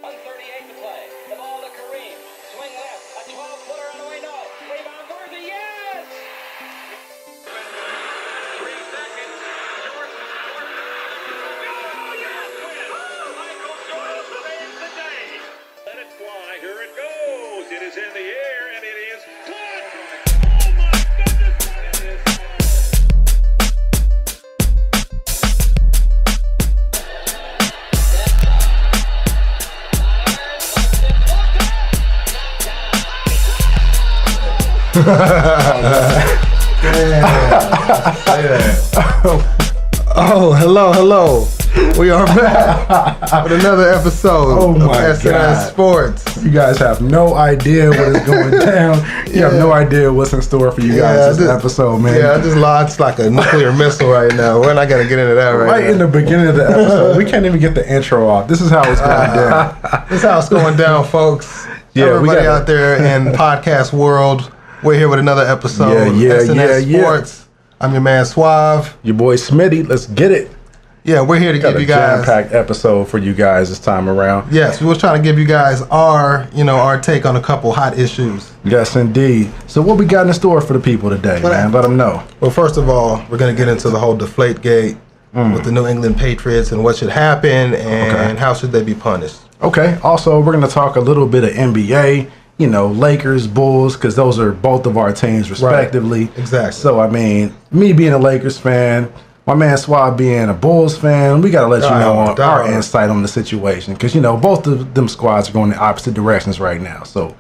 1:38 to play. The ball to Kareem. Swing left. A 12-footer on the way north. Rebound worthy. Yes! 3 seconds. Jordan. Oh, yes! Michael Jordan saves the day. Let it fly. Here it goes. It is in the air, and it is good. Oh, my goodness. It is. Oh, hello. We are back with another episode of S&S Sports. You guys have no idea what is going down. You have no idea what's in store for you guys this episode, man. Yeah, I just launched like a nuclear missile right now. We're not going to get into that right now. In the beginning of the episode. We can't even get the intro off. This is how it's going down. This is how it's going down, folks. Everybody out there in podcast world, we're here with another episode of S&S Sports. I'm your man Suave. Your boy Smitty. Let's get it. Yeah, we're here to give you guys a jam-packed episode for you guys this time around. Yes, we were trying to give you guys our take on a couple hot issues. Yes, indeed. So what we got in store for the people today, man? Let them know. Well, first of all, we're going to get into the whole Deflategate with the New England Patriots and what should happen and how should they be punished. Okay. Also, we're going to talk a little bit of NBA. Lakers, Bulls, because those are both of our teams respectively. Right. Exactly. So, I mean, me being a Lakers fan, my man Swab being a Bulls fan, we got to let you know our insight on the situation. Because, both of them squads are going in opposite directions right now. So,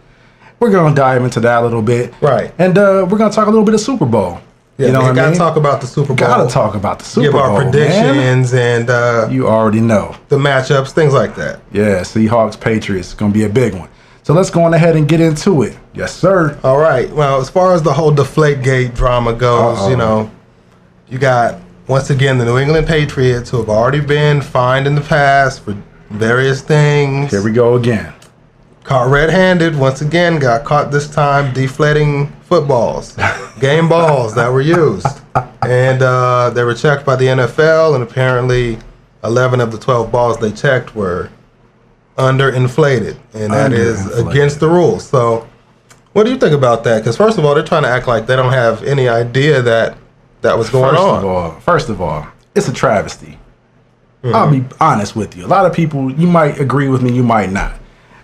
we're going to dive into that a little bit. Right. And we're going to talk a little bit of Super Bowl. Yeah, we got to talk about the Super Bowl. Got to talk about the Super Bowl, give our predictions and you already know. The matchups, things like that. Yeah, Seahawks, Patriots, going to be a big one. So let's go on ahead and get into it. Yes, sir. All right. Well, as far as the whole Deflategate drama goes, you got, once again, the New England Patriots who have already been fined in the past for various things. Here we go again. Caught red-handed, once again, got caught this time deflating footballs, game balls that were used. And they were checked by the NFL, and apparently 11 of the 12 balls they checked were underinflated, and that is against the rules. So what do you think about that? Because first of all, they're trying to act like they don't have any idea that was going on. First of all, it's a travesty. I'll be honest with you. A lot of people, you might agree with me, you might not.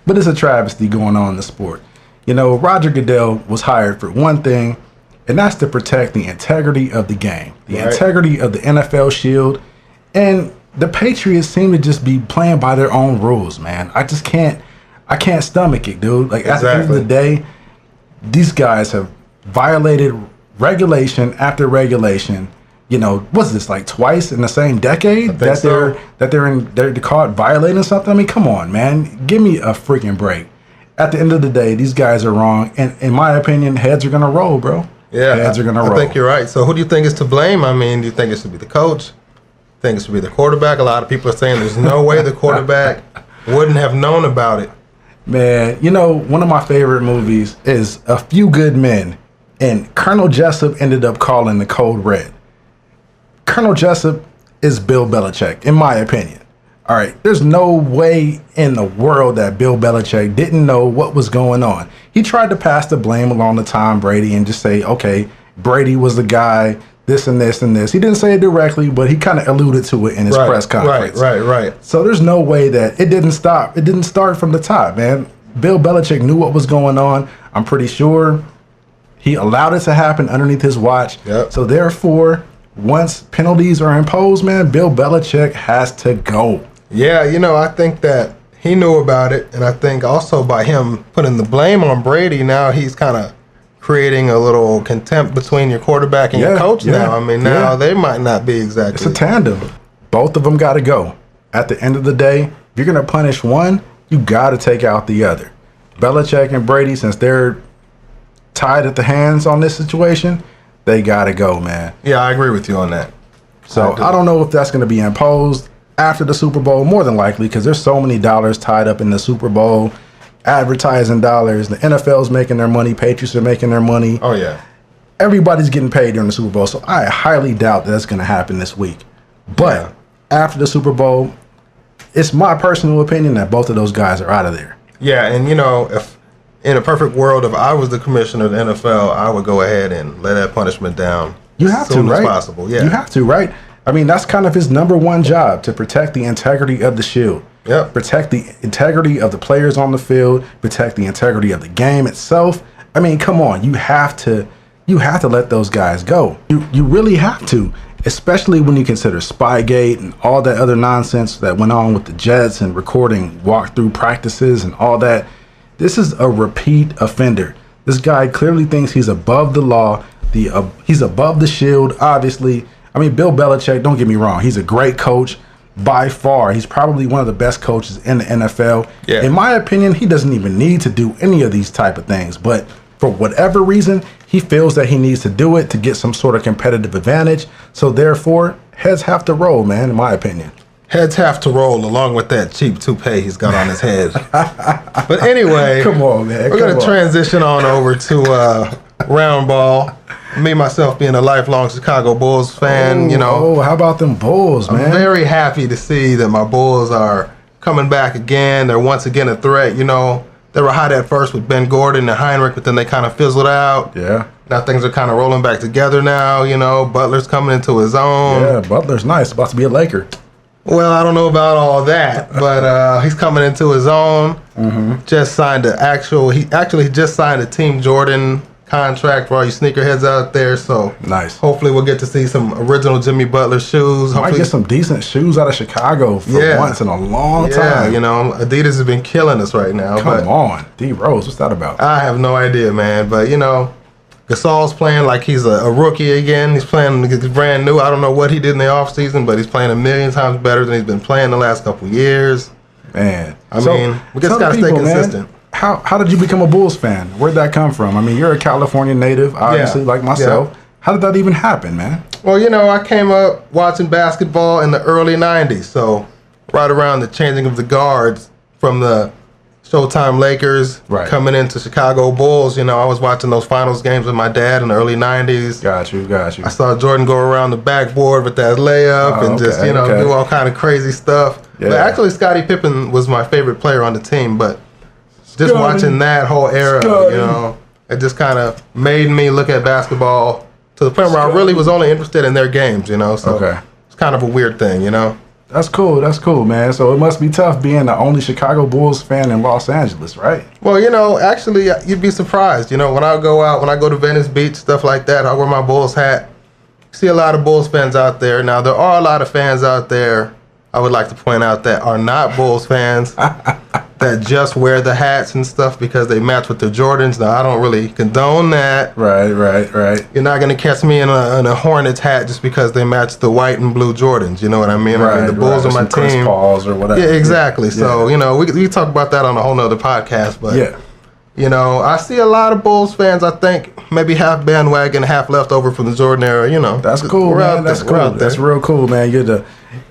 But it's a travesty going on in the sport. Roger Goodell was hired for one thing, and that's to protect the integrity of the game, the integrity of the NFL shield, and the Patriots seem to just be playing by their own rules, man. I can't stomach it, dude. Like, at the end of the day, these guys have violated regulation after regulation. What's this, like twice in the same decade they're caught violating something? I mean, come on, man. Give me a freaking break. At the end of the day, these guys are wrong, and in my opinion, heads are gonna roll, bro. Yeah, heads are gonna roll. I think you're right. So who do you think is to blame? I mean, do you think it should be the coach? Think it should be the quarterback? A lot of people are saying there's no way the quarterback wouldn't have known about it. Man, one of my favorite movies is A Few Good Men, and Colonel Jessup ended up calling the code red. Colonel Jessup is Bill Belichick, in my opinion. All right, there's no way in the world that Bill Belichick didn't know what was going on. He tried to pass the blame along to Tom Brady and just say, okay, Brady was the guy, this and this and this. He didn't say it directly, but he kind of alluded to it in his press conference. Right. So there's no way that it didn't stop. It didn't start from the top, man. Bill Belichick knew what was going on. I'm pretty sure he allowed it to happen underneath his watch. Yep. So therefore, once penalties are imposed, man, Bill Belichick has to go. Yeah, I think that he knew about it, and I think also by him putting the blame on Brady, now he's kind of creating a little contempt between your quarterback and your coach now. I mean, now they might not be exactly. It's a tandem. Both of them got to go. At the end of the day, if you're going to punish one, you got to take out the other. Belichick and Brady, since they're tied at the hands on this situation, they got to go, man. Yeah, I agree with you on that. So I don't know if that's going to be imposed after the Super Bowl, more than likely, because there's so many dollars tied up in the Super Bowl. Advertising dollars, the NFL's making their money, Patriots are making their money. Oh yeah, everybody's getting paid during the Super Bowl, so I highly doubt that's going to happen this week. But after the Super Bowl, it's my personal opinion that both of those guys are out of there. Yeah, and if in a perfect world, if I was the commissioner of the NFL, I would go ahead and lay that punishment down. You have as soon to, right? as possible. Yeah, you have to, right? I mean, that's kind of his number one job, to protect the integrity of the shield. Yep. Protect the integrity of the players on the field, protect the integrity of the game itself. I mean, come on, you have to let those guys go. You really have to, especially when you consider Spygate and all that other nonsense that went on with the Jets and recording walkthrough practices and all that. This is a repeat offender. This guy clearly thinks he's above the law. He's above the shield, obviously. I mean, Bill Belichick, don't get me wrong, he's a great coach. By far, he's probably one of the best coaches in the NFL. Yeah. In my opinion, he doesn't even need to do any of these type of things. But for whatever reason, he feels that he needs to do it to get some sort of competitive advantage. So therefore, heads have to roll, man, in my opinion. Heads have to roll along with that cheap toupee he's got on his head. But anyway, Come on, man. We're going to transition on over to round ball. Me, myself, being a lifelong Chicago Bulls fan, Oh, how about them Bulls, man? I'm very happy to see that my Bulls are coming back again. They're once again a threat. They were hot at first with Ben Gordon and Heinrich, but then they kind of fizzled out. Yeah. Now things are kind of rolling back together now. Butler's coming into his own. Yeah, Butler's nice. About to be a Laker. Well, I don't know about all that, but he's coming into his own. Mm-hmm. Just signed he just signed a Team Jordan contract for all you sneakerheads out there. So nice. Hopefully we'll get to see some original Jimmy Butler shoes. Might get some decent shoes out of Chicago for once in a long time. Adidas has been killing us right now. Come on, D Rose, what's that about? I have no idea, man. But Gasol's playing like he's a rookie again. He's playing brand new. I don't know what he did in the offseason, but he's playing a million times better than he's been playing the last couple of years. Man, I mean, we just gotta stay consistent. Man, how did you become a Bulls fan? Where'd that come from? I mean, you're a California native, obviously, like myself. Yeah. How did that even happen, man? Well, I came up watching basketball in the early 90s. So right around the changing of the guards from the Showtime Lakers coming into Chicago Bulls. I was watching those finals games with my dad in the early 90s. Got you. I saw Jordan go around the backboard with that layup and just, do all kind of crazy stuff. Yeah. But actually, Scottie Pippen was my favorite player on the team. But just watching that whole era, it just kind of made me look at basketball to the point where I really was only interested in their games, So it's kind of a weird thing, That's cool, man. So it must be tough being the only Chicago Bulls fan in Los Angeles, right? Well, actually, you'd be surprised. When I go to Venice Beach, stuff like that, I wear my Bulls hat. See a lot of Bulls fans out there. Now, there are a lot of fans out there, I would like to point out, that are not Bulls fans, that just wear the hats and stuff because they match with their Jordans. Now, I don't really condone that. Right. You're not going to catch me in a Hornets hat just because they match the white and blue Jordans. You know what I mean? Right, the Bulls are my Chris team. Pauls or whatever. Yeah, exactly. Yeah. So, we talk about that on a whole nother podcast. But, I see a lot of Bulls fans, I think, maybe half bandwagon, half left over from the Jordan era. That's cool, man. That's cool. That's real cool, man. You're the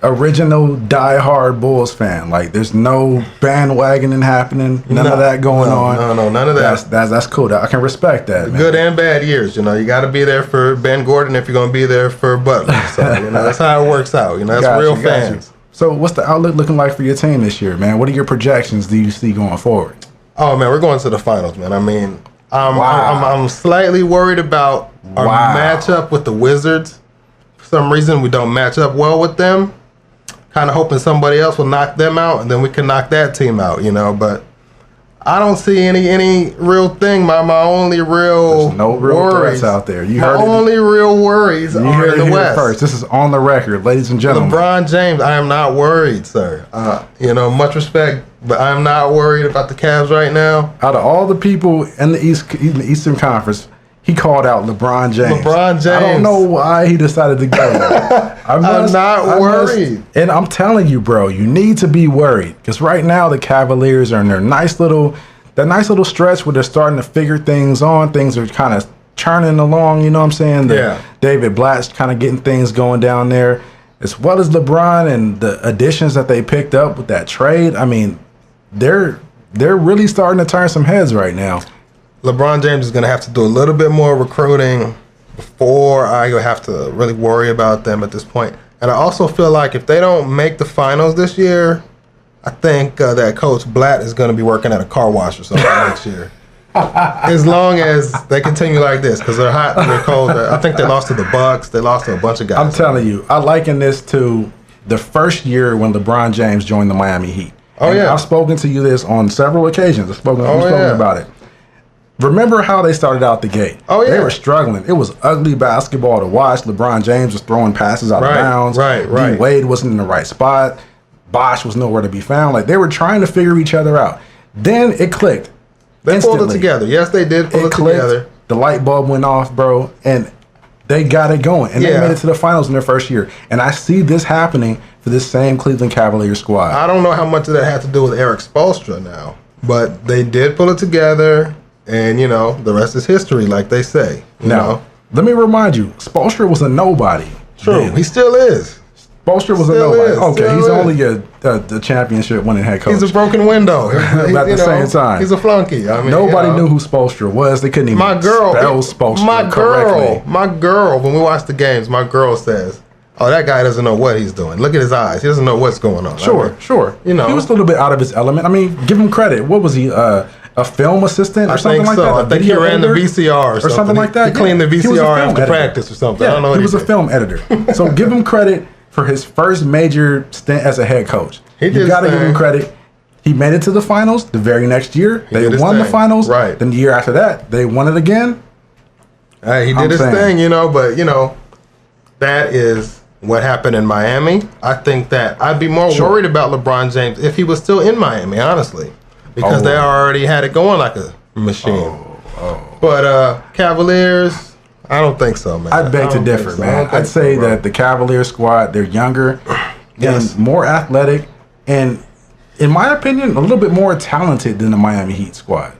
original diehard Bulls fan. Like, there's no bandwagoning happening, none of that going on. No, none of that. That's cool. I can respect that, man. Good and bad years, you got to be there for Ben Gordon if you're going to be there for Butler. So, that's how it works out. That's real fans. So, what's the outlook looking like for your team this year, man? What are your projections do you see going forward? Oh, man, we're going to the finals, man. I mean, I'm slightly worried about our matchup with the Wizards. For some reason, we don't match up well with them. Kind of hoping somebody else will knock them out, and then we can knock that team out, But I don't see any real thing. My only real There's no real worries threats out there. My only real worries are in the West. First. This is on the record, ladies and gentlemen. LeBron James, I am not worried, sir. Much respect, but I am not worried about the Cavs right now. Out of all the people in the Eastern Conference, he called out LeBron James. I don't know why he decided to go. I'm not worried. And I'm telling you, bro, you need to be worried. Because right now the Cavaliers are in their nice little stretch where they're starting to figure things on. Things are kind of churning along, you know what I'm saying? David Blatt's kind of getting things going down there. As well as LeBron and the additions that they picked up with that trade. I mean, they're really starting to turn some heads right now. LeBron James is going to have to do a little bit more recruiting before I have to really worry about them at this point. And I also feel like if they don't make the finals this year, I think that Coach Blatt is going to be working at a car wash or something next year. As long as they continue like this, because they're hot and they're cold. I think they lost to the Bucks. They lost to a bunch of guys. I'm telling you, I liken this to the first year when LeBron James joined the Miami Heat. Oh, yeah. I've spoken to you this on several occasions. We've spoken about it. Remember how they started out the gate? Oh, yeah. They were struggling. It was ugly basketball to watch. LeBron James was throwing passes out of bounds. Right. D. Wade wasn't in the right spot. Bosh was nowhere to be found. Like, they were trying to figure each other out. Then it clicked. They instantly. pulled it together. Yes, they did pull it together. The light bulb went off, bro, and they got it going. And they made it to the finals in their first year. And I see this happening for this same Cleveland Cavaliers squad. I don't know how much of that had to do with Eric Spoelstra now, but they did pull it together, and, you know, the rest is history, like they say. Now, let me remind you, Spoelstra was a nobody. True. Then. He still is. Spoelstra was a nobody. Okay, he's only the championship winning head coach. He's a broken window. At the same time. He's a flunky. I mean, nobody knew who Spoelstra was. They couldn't even spell Spoelstra correctly. My girl, when we watch the games, my girl says, "Oh, that guy doesn't know what he's doing. Look at his eyes. He doesn't know what's going on." Sure. You know, he was a little bit out of his element. I mean, give him credit. What was he? A film assistant or something like that? I think he ran the VCR or something like that. He cleaned the VCR after practice or something. Yeah, I don't know what he was a film editor. So give him credit for his first major stint as a head coach. You got to give him credit. He made it to the finals the very next year. They won the finals. Right. Then the year after that, they won it again. He did his thing, you know, but, you know, that is what happened in Miami. I think that I'd be more worried about LeBron James if he was still in Miami, honestly, because they already had it going like a machine. But Cavaliers, I don't think so, man. I beg to differ, man. I'd say that the Cavaliers squad, they're younger and more athletic, and in my opinion, a little bit more talented than the Miami Heat squad.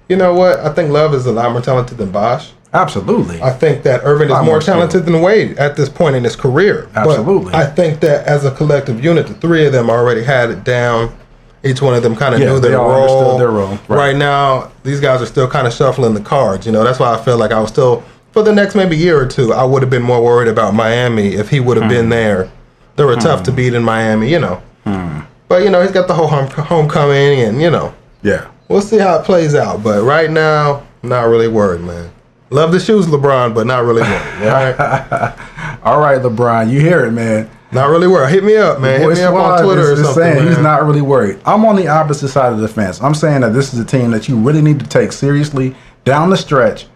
You know what? I think Love is a lot more talented than Bosh. Absolutely. I think that Irvin is more talented than Wade at this point in his career. Absolutely. But I think that as a collective unit, the three of them already had it down. Each one of them kind of knew their role. Understood their role. Right now, these guys are still kind of shuffling the cards. You know, that's why I feel like I was still, for the next maybe year or two, I would have been more worried about Miami if he would have been there. They were tough to beat in Miami, you know. But, you know, he's got the whole homecoming and, you know. Yeah. We'll see how it plays out. But right now, not really worried, man. Love the shoes, LeBron, but not really worried. All right? All right, LeBron. You hear it, man. Not really worried. Hit me up, man. Hit me up on Twitter or something, saying man. He's not really worried. I'm on the opposite side of the fence. I'm saying that this is a team that you really need to take seriously down the stretch,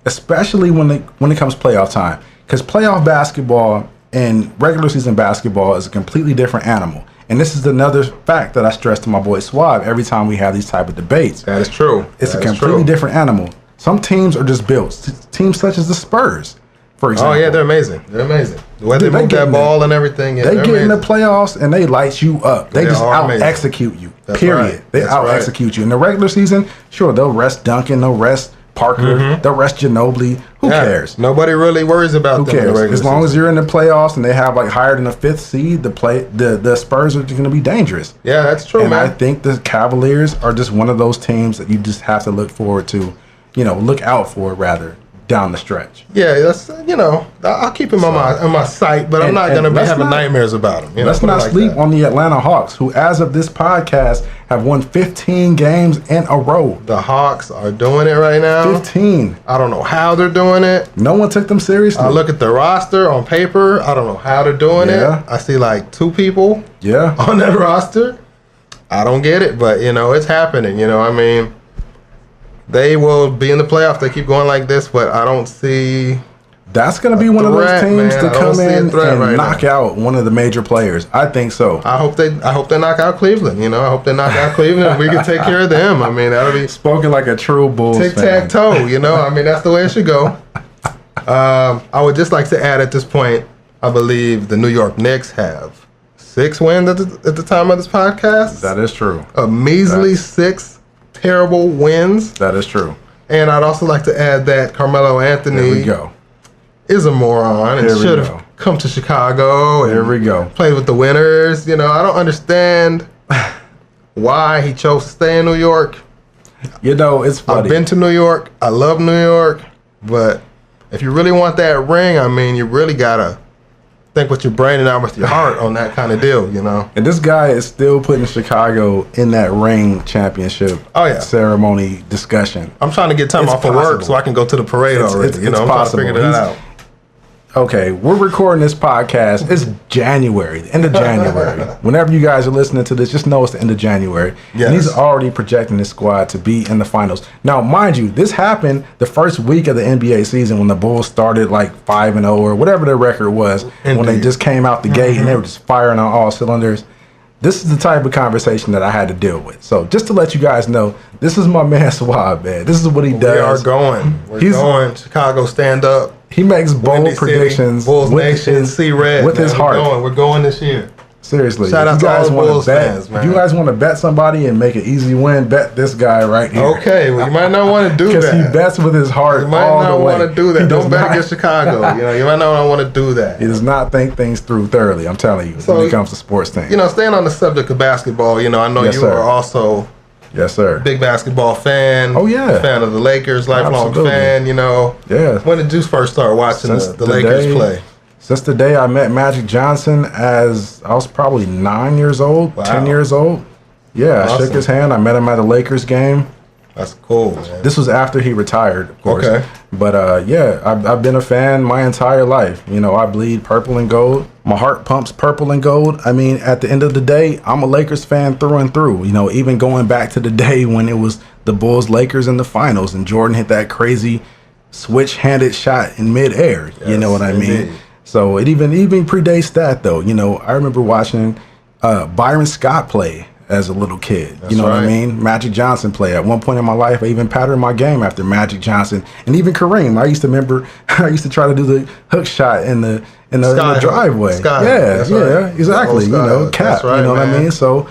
especially when it comes playoff time. Because playoff basketball and regular season basketball is a completely different animal. And this is another fact that I stress to my boy Suave every time we have these type of debates. That is true. It's a completely different animal. Some teams are just built. Teams such as the Spurs, for example. Oh, yeah, they're amazing. They're amazing. The way they move that ball and everything. Yeah, they get in the playoffs and they light you up. They just out-execute you, period. They out-execute you. In the regular season, sure, they'll rest Duncan, they'll rest Parker, they'll rest Ginobili. Who cares? Nobody really worries about them. Who cares? As long as you're in the playoffs and they have like higher than a fifth seed, the Spurs are going to be dangerous. Yeah, that's true, and man. I think the Cavaliers are just one of those teams that you just have to look forward to, look out for rather down the stretch. Yeah, that's I'll keep him on my sight, but I'm not going to be having nightmares about him. Let's not sleep on the Atlanta Hawks, who, as of this podcast, have won 15 games in a row. The Hawks are doing it right now. 15. I don't know how they're doing it. No one took them seriously. I look at the roster on paper. I don't know how they're doing it. I see like 2 people on that roster. I don't get it, but it's happening. I mean, they will be in the playoffs. They keep going like this, but I don't see. That's going to be one of those teams to come in and knock out one of the major players. I think so. I hope they knock out Cleveland. I hope they knock out Cleveland and we can take care of them. I mean, that'll be spoken like a true Bulls fan. Tic-tac-toe, I mean, that's the way it should go. I would just like to add at this point, I believe the New York Knicks have 6 wins at the time of this podcast. That is true. A measly 6 terrible wins. That is true. And I'd also like to add that Carmelo Anthony there we go. is a moron and should have come to Chicago and played with the winners. I don't understand why he chose to stay in New York. It's funny. I've been to New York. I love New York. But if you really want that ring, I mean, you really got to think with your brain and not with your heart on that kind of deal, you know. And this guy is still putting Chicago in that ring championship ceremony discussion. I'm trying to get time off of work so I can go to the parade already. You know, I'm trying to figure that out. Okay, we're recording this podcast. It's January, the end of January. Whenever you guys are listening to this, just know it's the end of January. Yes. And he's already projecting his squad to be in the finals. Now, mind you, this happened the first week of the NBA season when the Bulls started like 5-0 or whatever their record was. Indeed. When they just came out the gate and they were just firing on all cylinders. This is the type of conversation that I had to deal with. So just to let you guys know, this is my man Swab, man. This is what he does. We are going. We're going. Chicago, stand up. He makes bold predictions. Bulls Nation, see red. With his heart. We're going this year. Seriously. Shout out to all the Bulls fans, man. If you guys want to bet somebody and make an easy win, bet this guy right here. Okay, well, you might not want to do that. Because he bets with his heart all the way. You might not want to do that. Don't bet against Chicago. You know, you might not want to do that. He does not think things through thoroughly, I'm telling you, when it comes to sports things. You know, staying on the subject of basketball, you know, I know you are also... Yes, sir. Big basketball fan. Oh, yeah. Fan of the Lakers, lifelong fan, you know. Yeah. When did you first start watching the Lakers play? Since the day I met Magic Johnson as I was probably 9 years old, 10 years old. Yeah, awesome. I shook his hand. I met him at a Lakers game. That's cool, man. This was after he retired, of course. Okay. But, yeah, I've been a fan my entire life. You know, I bleed purple and gold. My heart pumps purple and gold. I mean, at the end of the day, I'm a Lakers fan through and through. You know, even going back to the day when it was the Bulls-Lakers in the finals and Jordan hit that crazy switch-handed shot in midair. Yes, you know what I mean? So it even predates that, though. You know, I remember watching Byron Scott play as a little kid. You know what I mean? Magic Johnson play. At one point in my life, I even patterned my game after Magic Johnson. And even Kareem. I used to try to do the hook shot in the driveway. Exactly. You know, cap. You know what I mean? So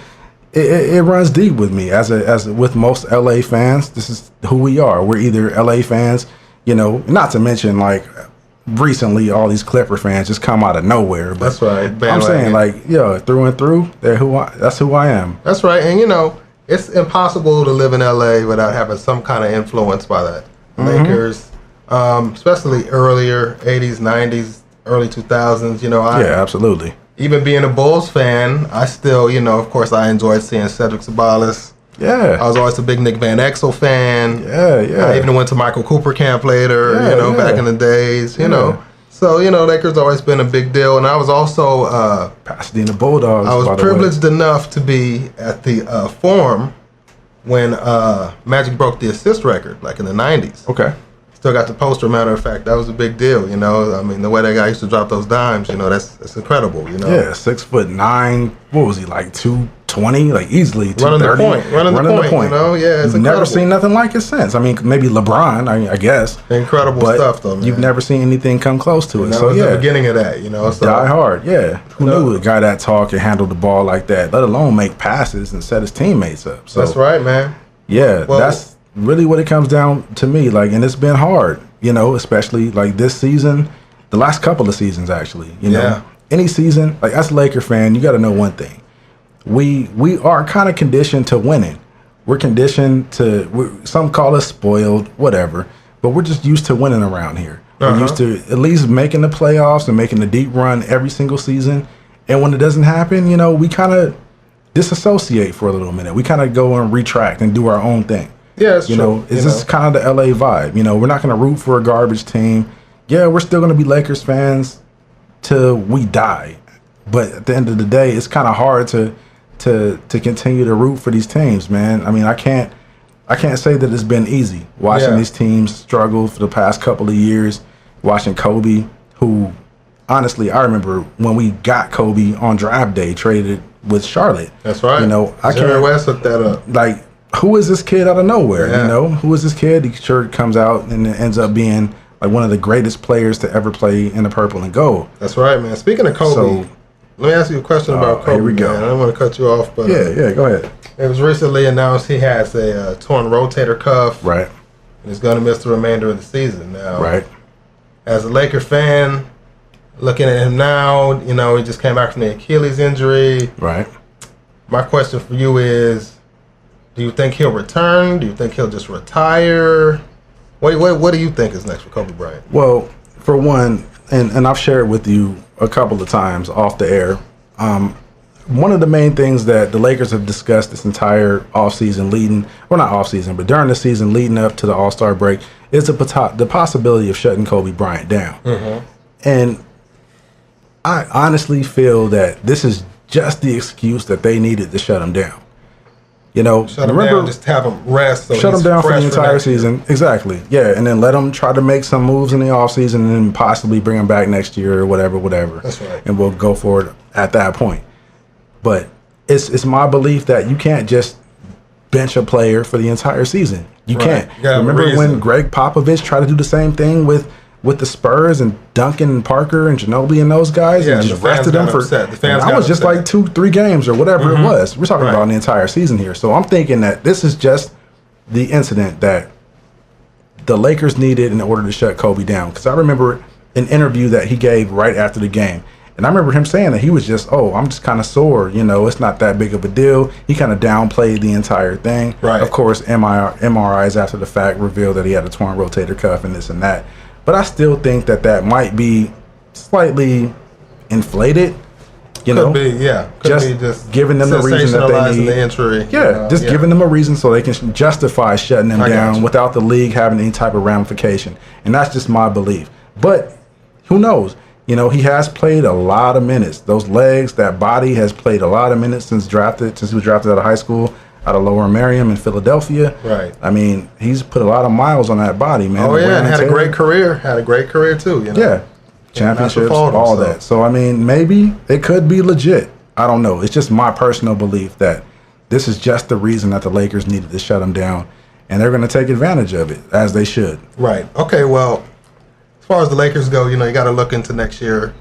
it runs deep with me as with most LA fans. This is who we are. We're either LA fans, you know, not to mention like recently all these Clipper fans just come out of nowhere. But that's right. I'm saying like, yeah, through and through, that's who I am. That's right. And you know, it's impossible to live in LA without having some kind of influence by that. Lakers, especially earlier 80s, 90s, early 2000s, you know. Yeah, absolutely. Even being a Bulls fan, I still, you know, of course, I enjoyed seeing Cedric Ceballos. Yeah. I was always a big Nick Van Exel fan. Yeah. I even went to Michael Cooper camp later, you know, back in the days, you know. So, you know, Lakers always been a big deal. And I was also... Pasadena Bulldogs, I was privileged enough to be at the Forum when Magic broke the assist record, like in the 90s. Okay. Still got the poster, matter of fact. That was a big deal, you know. I mean, the way that guy used to drop those dimes, you know, that's incredible, you know. Yeah, 6'9". What was he, like 220? Like easily 230. Running the point, you know. Yeah, it's You've never seen nothing like it since. I mean, maybe LeBron, I guess. Incredible stuff, though, man. You've never seen anything come close to it. That was the beginning of that, you know. So, die hard, yeah. Who knew a guy that tall could handle the ball like that, let alone make passes and set his teammates up. So that's right, man. Yeah, that's really what it comes down to me, like, and it's been hard, you know, especially like this season, the last couple of seasons actually, you know, any season, like as a Laker fan, you got to know one thing. We are kind of conditioned to winning. We're conditioned to, some call us spoiled, whatever, but we're just used to winning around here. We're used to at least making the playoffs and making the deep run every single season. And when it doesn't happen, you know, we kind of disassociate for a little minute. We kind of go and retract and do our own thing. Yeah, it's true. Know, it's just kind of the LA vibe. You know, we're not going to root for a garbage team. Yeah, we're still going to be Lakers fans till we die. But at the end of the day, it's kind of hard to continue to root for these teams, man. I mean, I can't say that it's been easy watching these teams struggle for the past couple of years. Watching Kobe, who honestly, I remember when we got Kobe on draft day, traded with Charlotte. That's right. You know, Jerry West hooked that up. Like, who is this kid out of nowhere? You know, who is this kid? He sure comes out and ends up being like one of the greatest players to ever play in the purple and gold. That's right, man. Speaking of Kobe, let me ask you a question about Kobe. Here we go. Man. I don't want to cut you off, but go ahead. It was recently announced he has a torn rotator cuff. Right. And he's going to miss the remainder of the season now. Right. As a Laker fan, looking at him now, you know, he just came back from the Achilles injury. Right. My question for you is, do you think he'll return? Do you think he'll just retire? What do you think is next for Kobe Bryant? Well, for one, and I've shared with you a couple of times off the air. One of the main things that the Lakers have discussed this entire offseason not offseason, but during the season leading up to the All-Star break is the possibility of shutting Kobe Bryant down. Mm-hmm. And I honestly feel that this is just the excuse that they needed to shut him down. You know, shut him down, just have him rest. So shut him down for the entire season. Exactly. Yeah, and then let him try to make some moves in the offseason and then possibly bring him back next year or whatever. That's right. And we'll go for it at that point. But it's my belief that you can't just bench a player for the entire season. You can't. Remember when Greg Popovich tried to do the same thing with the Spurs and Duncan and Parker and Ginobili and those guys and just rested them for I was just like 2-3 games or whatever it was. We're talking about the entire season here. So I'm thinking that this is just the incident that the Lakers needed in order to shut Kobe down. Because I remember an interview that he gave right after the game. And I remember him saying that he was just, I'm just kind of sore. You know, it's not that big of a deal. He kind of downplayed the entire thing. Right. Of course, MRIs after the fact revealed that he had a torn rotator cuff and this and that. But I still think that might be slightly inflated. Could be just giving them the reason that they need. The injury, giving them a reason so they can justify shutting them down without the league having any type of ramification. And that's just my belief. But who knows? You know, he has played a lot of minutes. Those legs, that body has played a lot of minutes since he was drafted out of high school, out of Lower Merion in Philadelphia. Right. I mean, he's put a lot of miles on that body, man. Oh, yeah, and had a great career. Had a great career, too, you know? Yeah. Championships, all that. So, I mean, maybe it could be legit. I don't know. It's just my personal belief that this is just the reason that the Lakers needed to shut him down, and they're going to take advantage of it, as they should. Right. Okay, well, as far as the Lakers go, you know, you got to look into next year,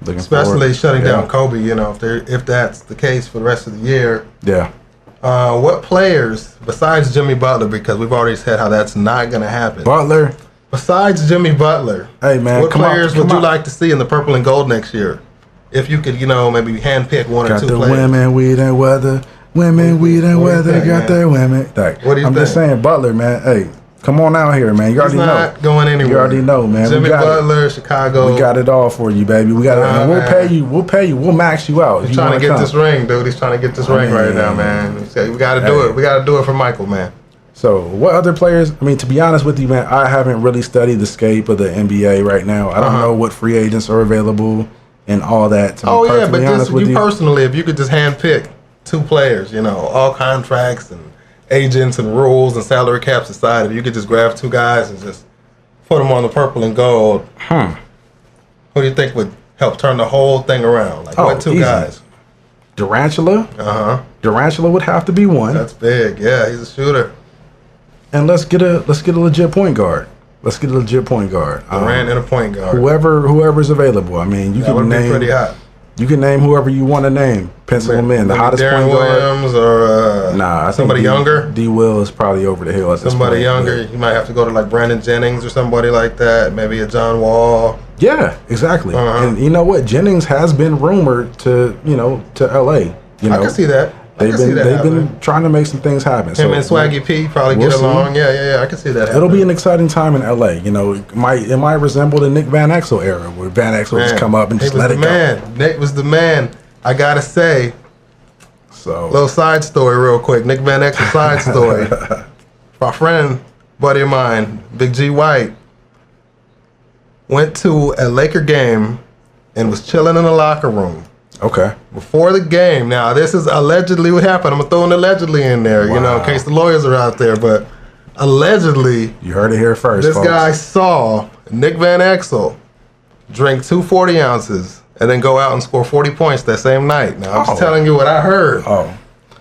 especially shutting down Kobe. You know, if that's the case for the rest of the year. Yeah. What players besides Jimmy Butler? Because we've already said how that's not going to happen. Butler. Besides Jimmy Butler, hey man, what players would you like to see in the purple and gold next year? If you could, you know, maybe handpick one or two players. Got the women, weed and weather. Women, weed and weather. Got their women. Like, what do you think? I'm just saying, Butler, man. Hey. Come on out here, man. You already know. He's not going anywhere. You already know, man. Jimmy Butler, Chicago. We got it all for you, baby. We got it. And we'll pay you. We'll pay you. We'll max you out. He's trying to get this ring, dude. He's trying to get this ring right now, man. We got to do it. We got to do it for Michael, man. So, what other players? I mean, to be honest with you, man, I haven't really studied the scape of the NBA right now. I don't know what free agents are available and all that. But just you personally, if you could just handpick 2 players, you know, all contracts and agents and rules and salary caps aside, if you could just grab 2 guys and just put them on the purple and gold, who do you think would help turn the whole thing around? Like what 2 guys? Durantula. Durantula would have to be one. That's big. Yeah, he's a shooter. And let's get a legit point guard. Durant and a point guard. Whoever's available. I mean, you can name. Pretty hot. You can name whoever you want to name. Pencil them in. The hottest Darren point guard. Williams or I somebody younger. D. Will is probably over the hill at this point. Somebody younger. You might have to go to like Brandon Jennings or somebody like that. Maybe a John Wall. Yeah, exactly. And you know what? Jennings has been rumored to LA. You know, I can see that. They've been trying to make some things happen. Him and Swaggy P probably get along. Yeah. I can see that. It'll be an exciting time in LA. You know, it might resemble the Nick Van Exel era where Van Exel just come up and just let it go. Nick was the man. I gotta say. So, little side story, real quick. Nick Van Exel side story. My friend, buddy of mine, Big G White, went to a Laker game and was chilling in the locker room. Okay. Before the game. Now, this is allegedly what happened. I'm going to throw an allegedly in there, you know, in case the lawyers are out there. But allegedly, you heard it here first, this guy saw Nick Van Exel drink 2 40 ounces and then go out and score 40 points that same night. Now, I'm just telling you what I heard.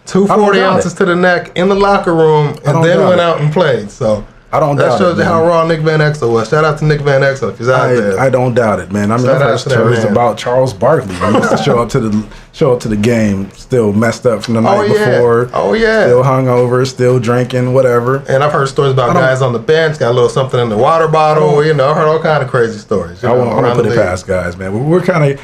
2 40 ounces to the neck in the locker room and then went out and played. So I don't doubt it. That shows you how raw Nick Van Exel was. Shout out to Nick Van Exel if he's out there. I don't doubt it, man. I mean, I've heard about Charles Barkley. He used to show up to the game still messed up from the night before. Oh yeah. Still hungover, still drinking, whatever. And I've heard stories about guys on the bench got a little something in the water bottle. You know, I heard all kind of crazy stories. I won't put it past guys, man. We're kind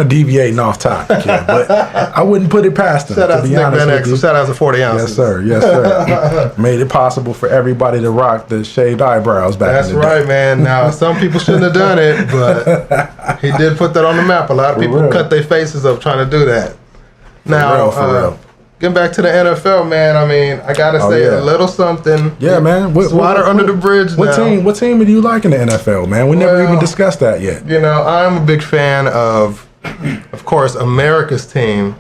of deviating off topic here, but I wouldn't put it past them. Shout out to Nick Van Exel. Shout out to 40 ounces. Yes, sir. Made it possible for everybody to rock the shaved eyebrows back in the day. That's right, man. Now, some people shouldn't have done it, but He did put that on the map. A lot of For people real. cut their faces up trying to do that. Now, for real. getting back to the NFL, man. I mean, I gotta say yeah. a little something. Yeah, man. It's water under the bridge What now. What team do you like in the NFL, man? We never Well, even discussed that yet. You know, I'm a big fan of course, America's team.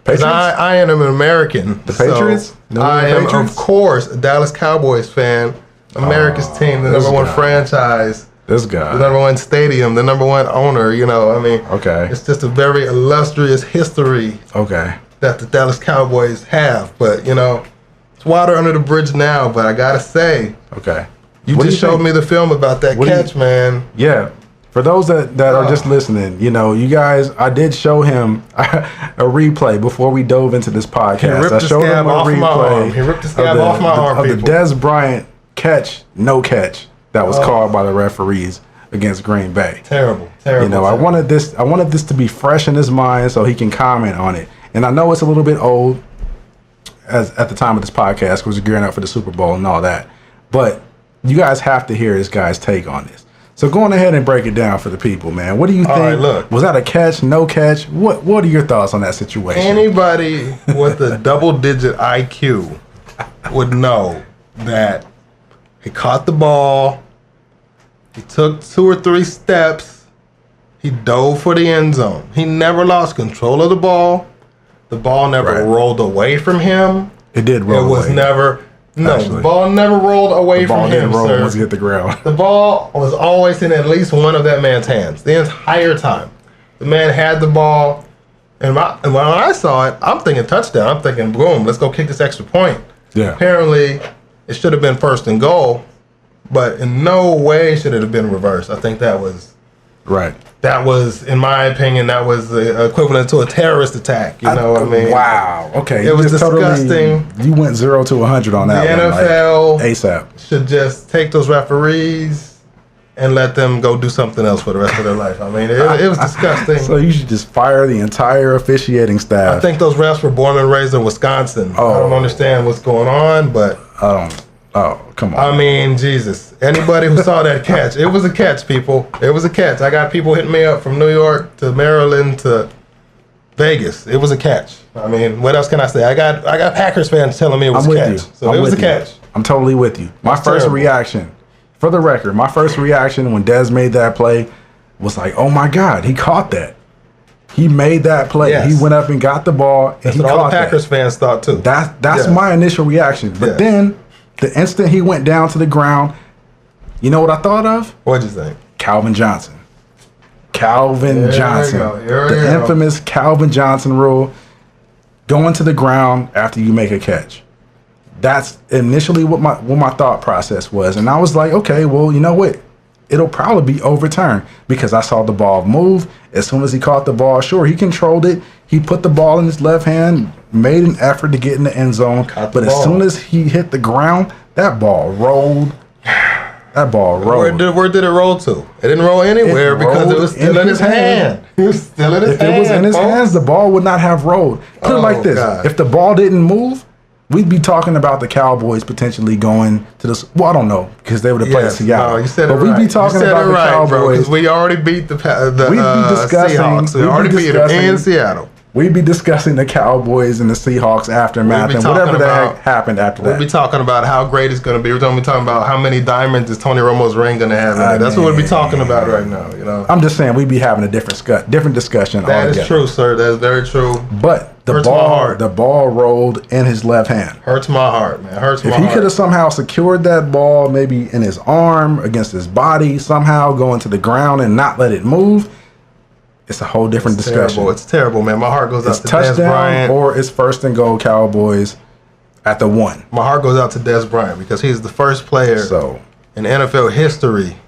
'Cause Patriots? I am an American. The Patriots? So I am, Patriots? of course, a Dallas Cowboys fan. America's team, the this number one guy. franchise, This the guy. number one stadium, the number one owner. You know, I mean, Okay. it's just a very illustrious history Okay. that the Dallas Cowboys have. But, you know, it's water under the bridge now. But I got to say, Okay. you What do just you showed think? me the film about that What do you- catch, man. Yeah. For those that are just listening, you know, you guys, I did show him a replay before we dove into this podcast. ripped I the showed scab him a off my replay. arm. He ripped the scab of the, off my arm, of the people. Des Bryant catch, no catch that was called by the referees against Green Bay. Terrible, terrible. You know, I terrible. wanted this to be fresh in his mind so he can comment on it. And I know it's a little bit old as at the time of this podcast because we're gearing up for the Super Bowl and all that. But you guys have to hear this guy's take on this. So going ahead and break it down for the people, man. What do you think? right, look. Was that a catch, no catch? What are your thoughts on that situation? Anybody with a double-digit IQ would know that he caught the ball, he took 2 or 3 steps, he dove for the end zone. He never lost control of the ball. The ball never Right. rolled away from him. It did roll It was away. never. No, Actually. the ball never rolled away The ball from didn't him, roll sir. once it hit the ground. The ball was always in at least one of that man's hands the entire time. The man had the ball, and when I saw it, I'm thinking touchdown. I'm thinking, boom, let's go kick this extra point. Yeah. Apparently, it should have been 1st and goal, but in no way should it have been reversed. I think that was, Right. in my opinion, that was the equivalent to a terrorist attack. You know what I mean? Wow. Okay. It you was just disgusting. you went 0 to 100 on that The one. NFL like, ASAP. should just take those referees and let them go do something else for the rest of their life. I mean, it was disgusting. So you should just fire the entire officiating staff. I think those refs were born and raised in Wisconsin. I Oh. don't understand what's going on, but Oh, come on. I mean, Jesus. Anybody who saw that catch, it was a catch, people. It was a catch. I got people hitting me up from New York to Maryland to Vegas. It was a catch. I mean, what else can I say? I got Packers fans telling me it was I'm a with catch. you. So I'm it was a with you. catch. I'm totally with you. My That's first terrible. reaction, for the record, my first reaction when Dez made that play was like, oh my God, he caught that. He made that play. Yes. He went up and got the ball, and That's he what all caught the Packers that. fans thought too. That's Yes. my initial reaction. But Yes. then, the instant he went down to the ground, you know what I thought of? What'd you think? Calvin Johnson. Calvin There we Johnson. go. Here we The go. infamous Calvin Johnson rule. Going to the ground after you make a catch. That's initially what my thought process was. And I was like, okay, well, you know what? It'll probably be overturned because I saw the ball move. As soon as he caught the ball, sure, he controlled it. He put the ball in his left hand, made an effort to get in the end zone. Caught the But as ball. soon as he hit the ground, that ball rolled. That ball rolled. Where did it roll to? It didn't roll anywhere It because it rolled was still in in his his hand. hand. It was still in his If hand. it was in his folks. hands, the ball would not have rolled. Put it Oh, like this: God. if the ball didn't move, we'd be talking about the Cowboys potentially going to the. Well, I don't know because they would have played Yes, Seattle. no, you said but it we'd right. be talking you said about it the right, bro, Cowboys. 'cause we already beat the We'd be discussing- Seahawks. We we'd be already beat them discussing- in Seattle. We'd be discussing the Cowboys and the Seahawks aftermath We'd be and whatever talking the about- heck happened after We'll that. be talking about how great it's going to be. We're going to be talking about how many diamonds is Tony Romo's ring going to have in it. That's what we'll be talking about right now. You know, I'm just saying we'd be having a different discussion. that altogether. is true, sir. That is very true. But Hurts my heart. the ball rolled in his left hand. Hurts my heart, man. Hurts my If heart. he could have somehow secured that ball, maybe in his arm, against his body, somehow going to the ground and not let it move, it's a whole different discussion. Terrible. It's terrible, man. My heart goes It's out to Des touchdown Bryant. or it's 1st and goal Cowboys at the 1. My heart goes out to Des Bryant because he's the first player So, in NFL history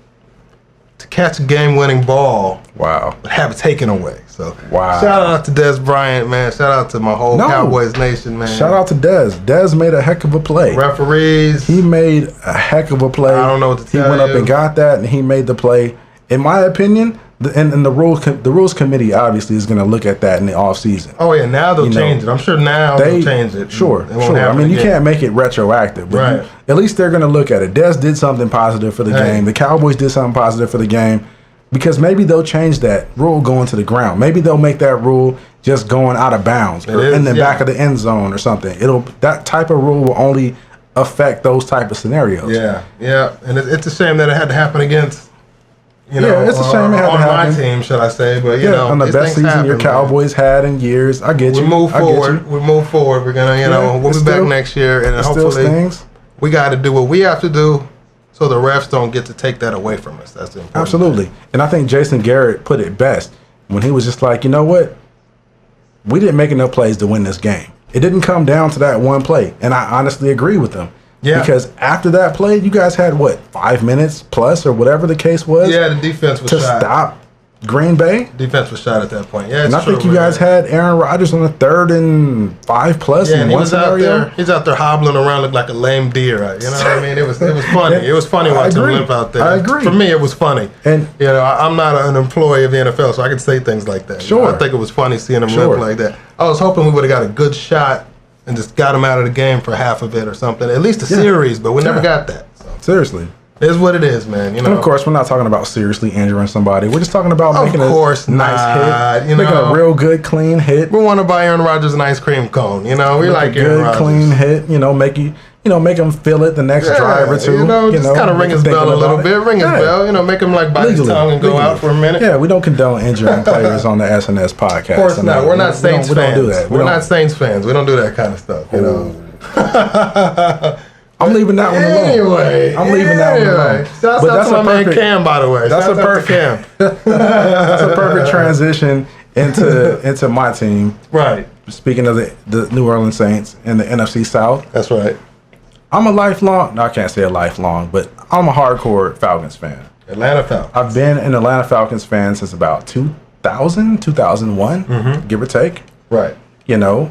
to catch a game-winning ball wow. but have it taken away. So, Wow. shout out to Des Bryant, man. Shout out to my whole No. Cowboys nation, man. Shout out to Dez. Dez made a heck of a play. referees. He made a heck of a play. I don't know what to tell He went up you. and got that, and he made the play. In my opinion, and the rules committee obviously is going to look at that in the offseason. Oh yeah, now they'll You know, change it. I'm sure now they'll change it. Sure, It won't sure. I happen mean, you again. can't make it retroactive, but Right. at least they're going to look at it. Dez did something positive for the Hey. game. The Cowboys did something positive for the game. Because maybe they'll change that rule going to the ground. Maybe they'll make that rule just going out of bounds or in the back of the end zone or something. That type of rule will only affect those type of scenarios. Yeah. And it's a shame that it had to happen against, it's a shame it had to happen. My team, should I say? But on the best season your Cowboys had in years. I get you. We move forward. We're gonna, we'll be back next year, and hopefully we got to do what we have to do, so the refs don't get to take that away from us. That's the important Absolutely. thing. And I think Jason Garrett put it best when he was just like, you know what? We didn't make enough plays to win this game. It didn't come down to that one play, and I honestly agree with him. Yeah. Because after that play, you guys had, 5 minutes plus or whatever the case was? Yeah, the defense was shot. To stop Green Bay? Defense was shot at that point. Yeah, and I think you guys had Aaron Rodgers on the 3rd and 5 plus in one scenario. He's out there hobbling around looking like a lame deer. You know what I mean? It was funny. It was funny watching him limp out there. I agree. For me, it was funny. And I'm not an employee of the NFL, so I can say things like that. Sure. I think it was funny seeing him limp like that. I was hoping we would have got a good shot and just got him out of the game for half of it or something. At least a series, but we never got that. So. Seriously. It is what it is, man. And of course, we're not talking about seriously injuring somebody. We're just talking about making a nice hit. Making a real good, clean hit. We want to buy Aaron Rodgers an ice cream cone. We like Aaron Rodgers. Clean hit. Make him feel it the next drive or two. Just kind of ring his bell a little bit. Ring his bell. Make him bite his tongue and go out for a minute. Yeah, we don't condone injuring players on the S&S podcast. Of course not. We're not Saints fans. We don't do that. We're not Saints fans. We don't do that kind of stuff. I'm leaving that one alone. I'm leaving that one alone. Shouts out to my man Cam, by the way. That's a perfect transition into my team. Right. Speaking of the New Orleans Saints and the NFC South. That's right. I'm a lifelong, no, I can't say a lifelong, but I'm a hardcore Falcons fan. Atlanta Falcons. I've been an Atlanta Falcons fan since about 2000, 2001, give or take. Right.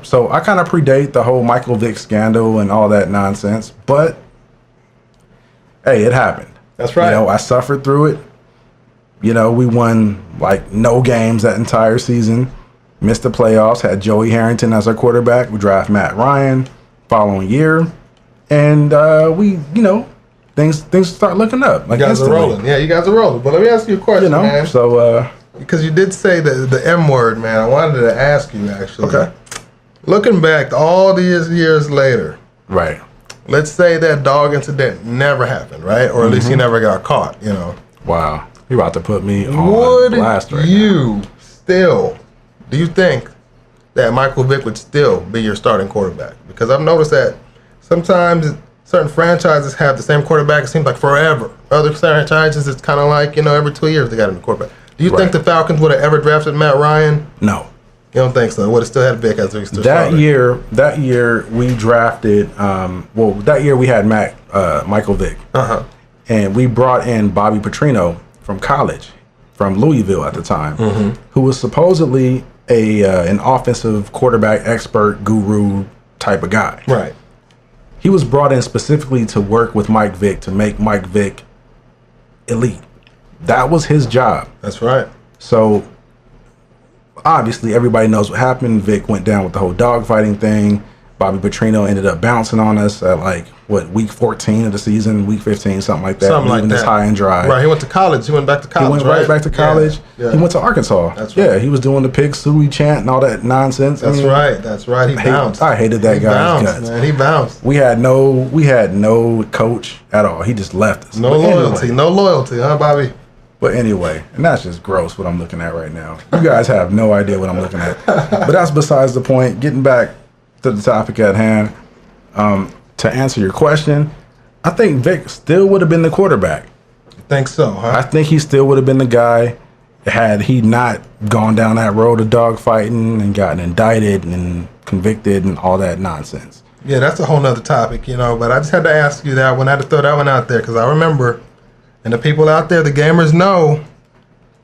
So I kind of predate the whole Michael Vick scandal and all that nonsense, but hey, it happened. That's right. I suffered through it. We won no games that entire season, missed the playoffs, had Joey Harrington as our quarterback. We draft Matt Ryan following year, and things start looking up. You guys are rolling. Yeah, you guys are rolling. But let me ask you a question, man. So because you did say the M word, man, I wanted to ask you actually. Okay. Looking back all these years later, right? Let's say that dog incident never happened, right? Or at least he never got caught. Wow, you're about to put me on blast right now. Do you think that Michael Vick would still be your starting quarterback? Because I've noticed that sometimes certain franchises have the same quarterback. It seems like forever. Other franchises, it's kind of like every 2 years they got a new quarterback. Do you think the Falcons would have ever drafted Matt Ryan? No. You don't think so? Would have still had Vick as their starter. That year we drafted. That year we had Michael Vick, and we brought in Bobby Petrino from college, from Louisville at the time, who was supposedly an offensive quarterback expert, guru type of guy. Right. He was brought in specifically to work with Mike Vick to make Mike Vick elite. That was his job. That's right. So obviously everybody knows what happened. Vick went down with the whole dogfighting thing. Bobby Petrino ended up bouncing on us at week 14 of the season, week 15, something like that. Something like that. This high and dry. Right, he went to college. He went back to college, He went right back to college. Yeah. He went to Arkansas. That's right. Yeah, he was doing the Pig Suey chant and all that nonsense. That's right. He bounced. I hated that guy's guts. Man, he bounced. We had no coach at all. He just left us. No loyalty, huh, Bobby? But anyway, and that's just gross what I'm looking at right now. You guys have no idea what I'm looking at. But that's besides the point. Getting back to the topic at hand, to answer your question, I think Vick still would have been the quarterback. You think so, huh? I think he still would have been the guy had he not gone down that road of dogfighting and gotten indicted and convicted and all that nonsense. Yeah, that's a whole nother topic, but I just had to ask you that one. I had to throw that one out there because I remember, and the people out there, the gamers know,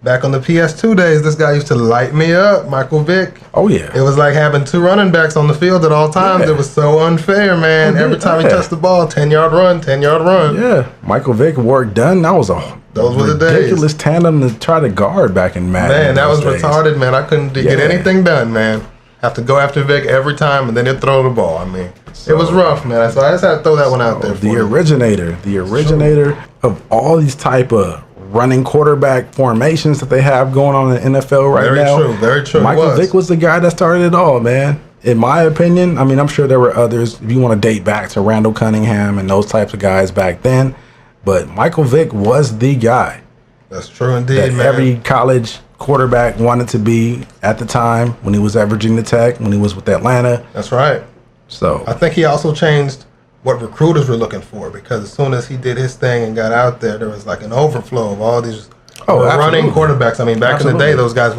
back on the PS2 days, this guy used to light me up, Michael Vick. Oh, yeah. It was like having two running backs on the field at all times. Yeah. It was so unfair, man. Every time he touched the ball, 10-yard run, 10-yard run. Yeah. Michael Vick, work done. That was those were the ridiculous tandem to try to guard back in Madden. Man, that was retarded, man. I couldn't get anything done, man. Have to go after Vick every time, and then he'd throw the ball. I mean, it was rough, man. So I just had to throw that one out there for the originator of all these type of running quarterback formations that they have going on in the NFL right now. Very true. Michael Vick was the guy that started it all, man. In my opinion, I mean, I'm sure there were others. If you want to date back to Randall Cunningham and those types of guys back then, but Michael Vick was the guy. That's true indeed, that man. Every college quarterback wanted to be at the time when he was at Virginia Tech, when he was with Atlanta. That's right. So I think he also changed what recruiters were looking for, because as soon as he did his thing and got out there, there was like an overflow of all these running quarterbacks. I mean, back in the day, those guys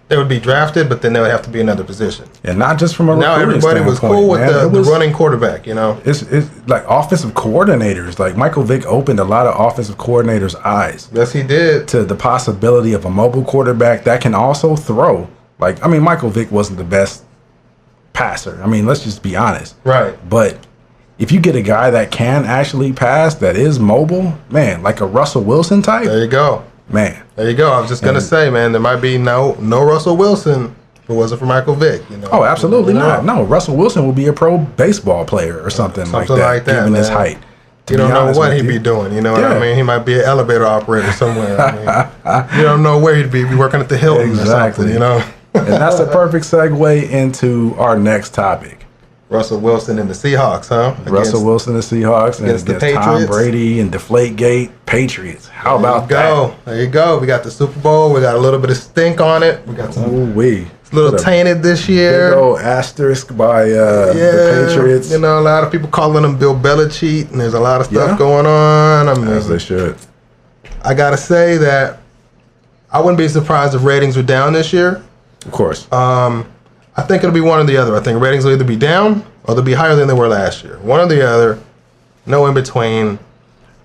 they would be drafted, but then they would have to be another position. And not just from a now recruiting everybody was cool with the running quarterback, you know. It's like offensive coordinators. Like Michael Vick opened a lot of offensive coordinators' eyes. Yes, he did. To the possibility of a mobile quarterback that can also throw. Like, I mean, Michael Vick wasn't the best passer. I mean, let's just be honest. Right. But if you get a guy that can actually pass, that is mobile, man, like a Russell Wilson type. There you go. Man. There you go. I was just going to say, man, there might be no Russell Wilson if it wasn't for Michael Vick. You know? Oh, absolutely not. No, Russell Wilson will be a pro baseball player or something like that given his height. You don't know what he'd be doing. You know what I mean? He might be an elevator operator somewhere. I mean, you don't know where he'd be working at the Hilton or something, you know? And that's the perfect segue into our next topic. Russell Wilson and the Seahawks, huh? Russell Wilson and the Seahawks against the Patriots. Tom Brady and Deflategate Patriots. How about that? There you go. We got the Super Bowl. We got a little bit of stink on it. We got some. It's a little tainted this year. Big old asterisk by the Patriots. You know, a lot of people calling them Bill Belichick, and there's a lot of stuff going on. I mean, as they should. I gotta say that I wouldn't be surprised if ratings were down this year. Of course. I think it'll be one or the other. I think ratings will either be down or they'll be higher than they were last year. One or the other, no in between.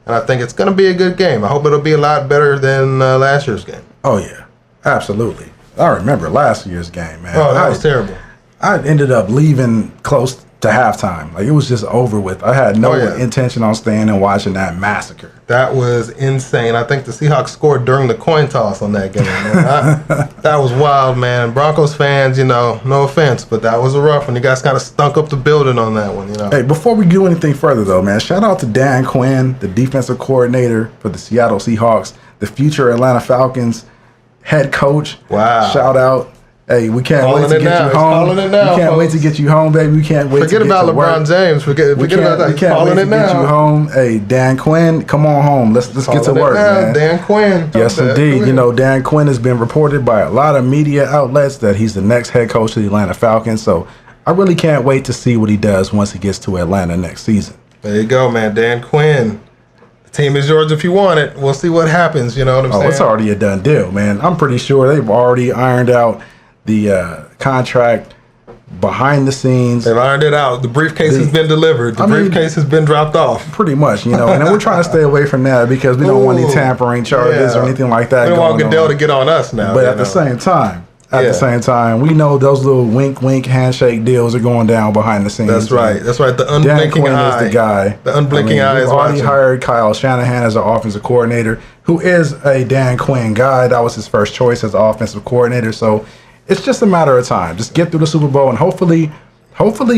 And I think it's going to be a good game. I hope it'll be a lot better than last year's game. Oh, yeah. Absolutely. I remember last year's game, man. Oh, that was terrible. I ended up leaving close to halftime. Like, it was just over with. I had no intention on staying and watching that massacre. That was insane. I think the Seahawks scored during the coin toss on that game. That was wild, man. Broncos fans, you know, no offense, but that was a rough one. You guys kind of stunk up the building on that one, you know. Hey, before we do anything further, though, man, shout out to Dan Quinn, the defensive coordinator for the Seattle Seahawks, the future Atlanta Falcons head coach. Wow. Shout out. Hey, we can't wait to get you home. We can't wait to get you home, baby. We can't wait to get about LeBron James. Forget about that. We can't wait to get you home. Hey, Dan Quinn, come on home. Let's get to work, man. Dan Quinn. Yes, indeed. You know, Dan Quinn has been reported by a lot of media outlets that he's the next head coach of the Atlanta Falcons. So I really can't wait to see what he does once he gets to Atlanta next season. There you go, man. Dan Quinn. The team is yours if you want it. We'll see what happens. You know what I'm saying? Oh, it's already a done deal, man. I'm pretty sure they've already ironed out the contract behind the scenes. They've ironed it out. The briefcase has been delivered. The briefcase has been dropped off. Pretty much, you know. And then we're trying to stay away from that because we don't want any tampering charges or anything like that. We don't want Goodell to get on us now. But at the same time, we know those little wink handshake deals are going down behind the scenes. That's right. That's right. The unblinking eye is the guy. The unblinking eye is already hired Kyle Shanahan as our offensive coordinator, who is a Dan Quinn guy. That was his first choice as offensive coordinator. So it's just a matter of time. Just get through the Super Bowl, and hopefully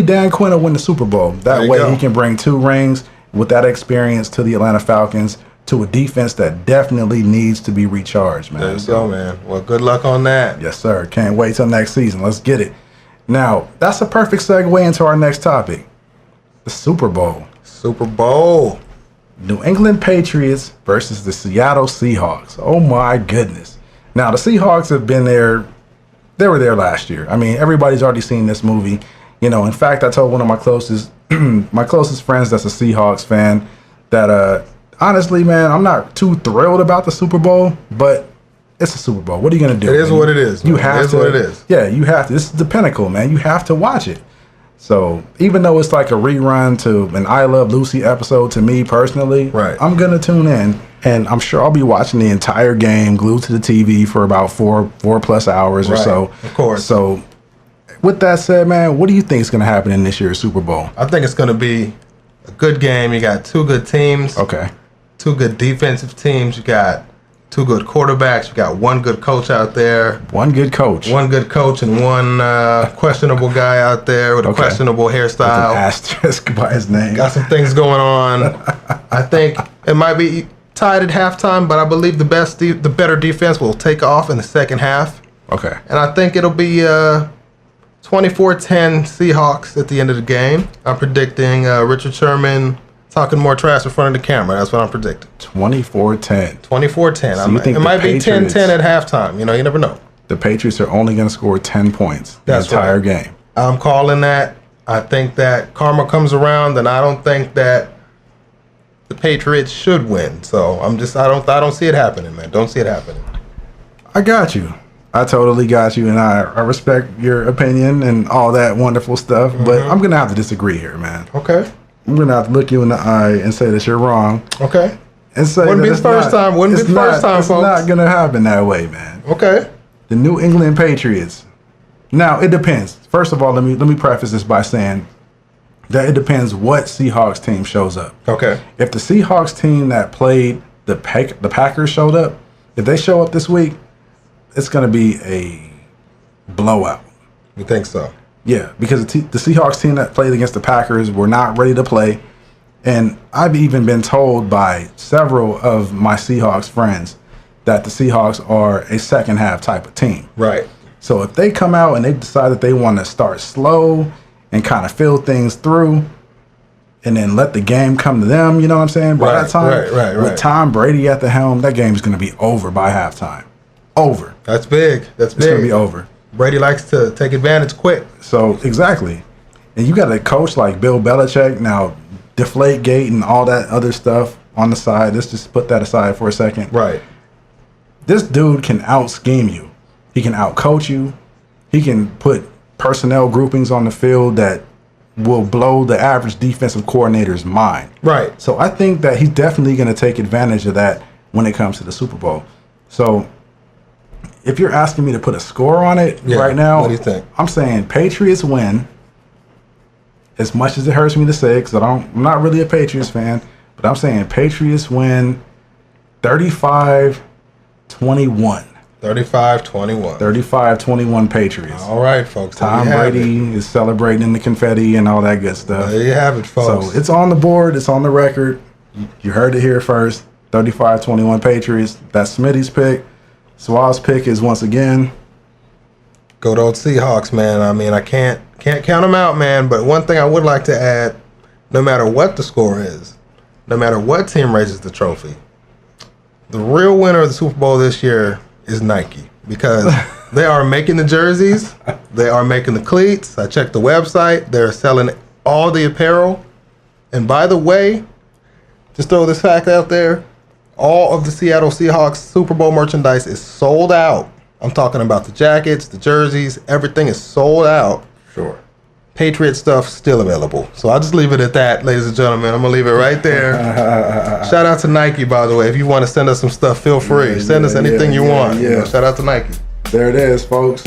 Dan Quinn will win the Super Bowl. That way he can bring 2 rings with that experience to the Atlanta Falcons, to a defense that definitely needs to be recharged, man. There you go, man. Well, good luck on that. Yes, sir. Can't wait till next season. Let's get it. Now, that's a perfect segue into our next topic, the Super Bowl. Super Bowl. New England Patriots versus the Seattle Seahawks. Oh, my goodness. Now, the Seahawks have been there. They were there last year. I mean, everybody's already seen this movie. You know, in fact, I told one of my closest friends that's a Seahawks fan that, honestly, man, I'm not too thrilled about the Super Bowl, but it's a Super Bowl. What are you going to do? It is what it is. You have to. It is what it is. Yeah, you have to. This is the pinnacle, man. You have to watch it. So even though it's like a rerun to an I Love Lucy episode to me personally, I'm going to tune in. And I'm sure I'll be watching the entire game glued to the TV for about four plus hours or so. Of course. So with that said, man, what do you think is going to happen in this year's Super Bowl? I think it's going to be a good game. You got 2 good teams. Okay. 2 good defensive teams. You got 2 good quarterbacks. You got 1 good coach out there. 1 good coach. 1 good coach and 1 questionable guy out there with a questionable hairstyle. With an asterisk by his name. Got some things going on. I think it might be tied at halftime, but I believe the better defense will take off in the second half. Okay. And I think it'll be 24-10 Seahawks at the end of the game. I'm predicting Richard Sherman talking more trash in front of the camera. That's what I'm predicting. 24-10. 24-10. It might be 10-10 at halftime. You never know. The Patriots are only going to score 10 points the entire game. I'm calling that. I think that karma comes around, and I don't think that the Patriots should win. So I don't see it happening, man. Don't see it happening. I got you. I totally got you, and I respect your opinion and all that wonderful stuff, but I'm going to have to disagree here, man. Okay. I'm going to have to look you in the eye and say that you're wrong. Okay. And say Wouldn't be the first time, folks. It's not going to happen that way, man. Okay. The New England Patriots. Now, it depends. First of all, let me preface this by saying that it depends what Seahawks team shows up. Okay. If the Seahawks team that played the Packers showed up, if they show up this week, it's going to be a blowout. You think so? Yeah, because the Seahawks team that played against the Packers were not ready to play. And I've even been told by several of my Seahawks friends that the Seahawks are a second half type of team. Right. So if they come out and they decide that they want to start slow and kind of feel things through and then let the game come to them, you know what I'm saying? By that time, with Tom Brady at the helm, that game is going to be over by halftime. Over. That's big. It's going to be over. Brady likes to take advantage quick. So, exactly. And you got a coach like Bill Belichick. Now, Deflategate and all that other stuff on the side. Let's just put that aside for a second. Right. This dude can out-scheme you. He can out-coach you. He can put personnel groupings on the field that will blow the average defensive coordinator's mind. Right. So I think that he's definitely going to take advantage of that when it comes to the Super Bowl. So if you're asking me to put a score on it right now, what do you think? I'm saying Patriots win. As much as it hurts me to say, because I'm not really a Patriots fan, but I'm saying Patriots win 35-21. 35-21. 35-21 Patriots. All right, folks. Tom Brady is celebrating the confetti and all that good stuff. There you have it, folks. So it's on the board. It's on the record. You heard it here first. 35-21 Patriots. That's Smitty's pick. Swab's pick is once again. Good old Seahawks, man. I mean, I can't count them out, man. But one thing I would like to add, no matter what the score is, no matter what team raises the trophy, the real winner of the Super Bowl this year is Nike, because they are making the jerseys, they are making the cleats. I checked the website, they're selling all the apparel. And by the way, just throw this fact out there, all of the Seattle Seahawks Super Bowl merchandise is sold out. I'm talking about the jackets, the jerseys, everything is sold out. Sure. Patriot stuff still available. So I'll just leave it at that, ladies and gentlemen. I'm going to leave it right there. Shout out to Nike, by the way. If you want to send us some stuff, feel free. Send us anything you want. Yeah. Shout out to Nike. There it is, folks.